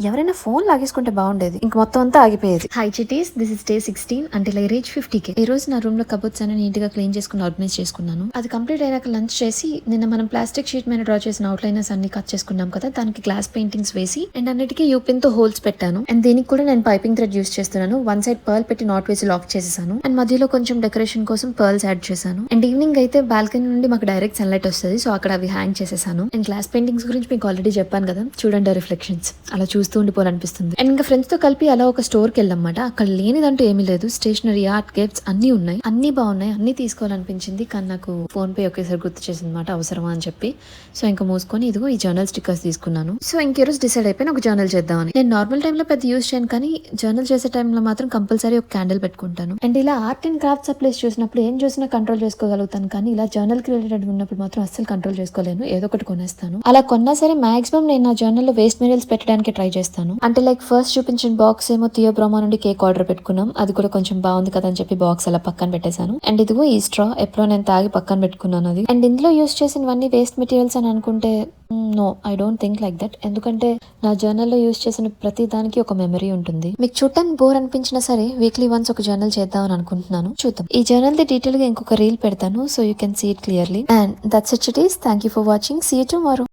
ఎవరైనా ఫోన్ లాగేసుకుంటే బాగుండేది. ఇంక మొత్తం అంతా ఆగిపోయేది. Hi cuties, this is day 16 until I reach 50K. ఈ రోజు నా రూమ్ లో కబోర్డ్స్ అన్ని నీట్ గా క్లీన్ చేసుకుని ఆర్గనైజ్ చేసుకున్నాను. అది కంప్లీట్ అయినాక లంచ్ చేసి నిన్న మనం ప్లాస్టిక్ షీట్ మీద డ్రా చేసిన అవుట్లైనర్స్ అన్ని కట్ చేసుకున్నాం కదా, దానికి గ్లాస్ పెయింటింగ్స్ వేసి అండ్ అన్నిటికీ యూపిన్ తో హోల్స్ పెట్టాను. అండ్ దీనికి కూడా నేను పైపింగ్ థ్రెడ్ యూస్ చేస్తున్నాను. వన్ సైడ్ పర్ల్ పెట్టి నాట్ వేసి లాక్ చేసేసాను. అండ్ మధ్యలో కొంచెం డెకరేషన్ కోసం పర్ల్స్ యాడ్ చేశాను. అండ్ ఈవినింగ్ అయితే బాల్కనీ నుండి మాకు డైరెక్ట్ సన్లైట్ వస్తుంది, సో అక్కడ అవి హ్యాంగ్ చేసేసాను. అండ్ గ్లాస్ పెయింటింగ్స్ గురించి మీకు ఆల్రెడీ చెప్పాను కదా, చూడండి రిఫ్లెక్షన్స్ అలా చూస్తూ ఉండిపోవాలనిపిస్తుంది. అండ్ ఇంకా ఫ్రెండ్స్ తో కలిపి అలా ఒక స్టోర్ కి వెళ్ళామన్నమాట. అక్కడ లేనిదంటూ ఏమీ లేదు, స్టేషనరీ, ఆర్ట్, గిఫ్ట్స్ అన్ని ఉన్నాయి, అన్ని బాగున్నాయి, అన్ని తీసుకోవాలనిపించింది. కానీ నాకు ఫోన్ పే ఒకేసారి గుర్తు చేసింది అనమాట, అవసరమా అని చెప్పి. సో ఇంకా మూసుకొని ఇదిగో ఈ జర్నల్ స్టిక్కర్స్ తీసుకున్నాను. సో ఇంకేరోజు డిసైడ్ అయిపోయిన ఒక జర్నల్ చేద్దామని. నేను నార్మల్ టైంలో పెద్ద యూస్ చేయను, కానీ జర్నల్ చేసే టైంలో మాత్రం కంపల్సరీ ఒక క్యాండిల్ పెట్టుకుంటాను. అండ్ ఇలా ఆర్ట్ అండ్ క్రాఫ్ట్ సప్లైస్ చూసినప్పుడు ఏం చూసినా కంట్రోల్ చేసుకోగలుగుతాను, కానీ ఇలా జర్నల్ కి రిలేటెడ్ ఉన్నప్పుడు మాత్రం అస్సలు కంట్రోల్ చేసుకోలేను, ఏదో ఒకటి కొనేస్తాను. అలా కొన్నా సరే మాక్సిమం నేను నా జర్నల్ లో వేస్ట్ మెటీరియల్స్ పెట్టడానికి ట్రై చేస్తాను. అంటే లైక్ ఫస్ట్ చూపించిన బాక్స్ ఏమో థియోబ్రామా నుండి కేక్ ఆర్డర్ పెట్టుకున్నాం, అది కూడా కొంచెం బాగుంది కదా అని చెప్పి బాక్స్ అలా పక్కన పెట్టేశాను. అండ్ ఇదిగో ఈ స్ట్రా ఎప్పుడో నేను తాగి పక్కన పెట్టుకున్నాను అది. అండ్ ఇందులో యూస్ చేసినవన్నీ వేస్ట్ మెటీరియల్స్ అని అనుకుంటే no, I don't think like that. ఎందుకంటే నా జర్నల్ లో యూస్ చేసిన ప్రతి దానికి ఒక మెమరీ ఉంటుంది. మీకు చూడటానికి బోర్ అనిపించినా సరే వీక్లీ వన్స్ ఒక జర్నల్ చేద్దామని అనుకుంటున్నాను. చూద్దాం. ఈ జర్నల్ ది డీటెయిల్ గా ఇంకొక రీల్ పెడతాను, so you can see it clearly. And that's it it is. Thank you for watching. See you tomorrow.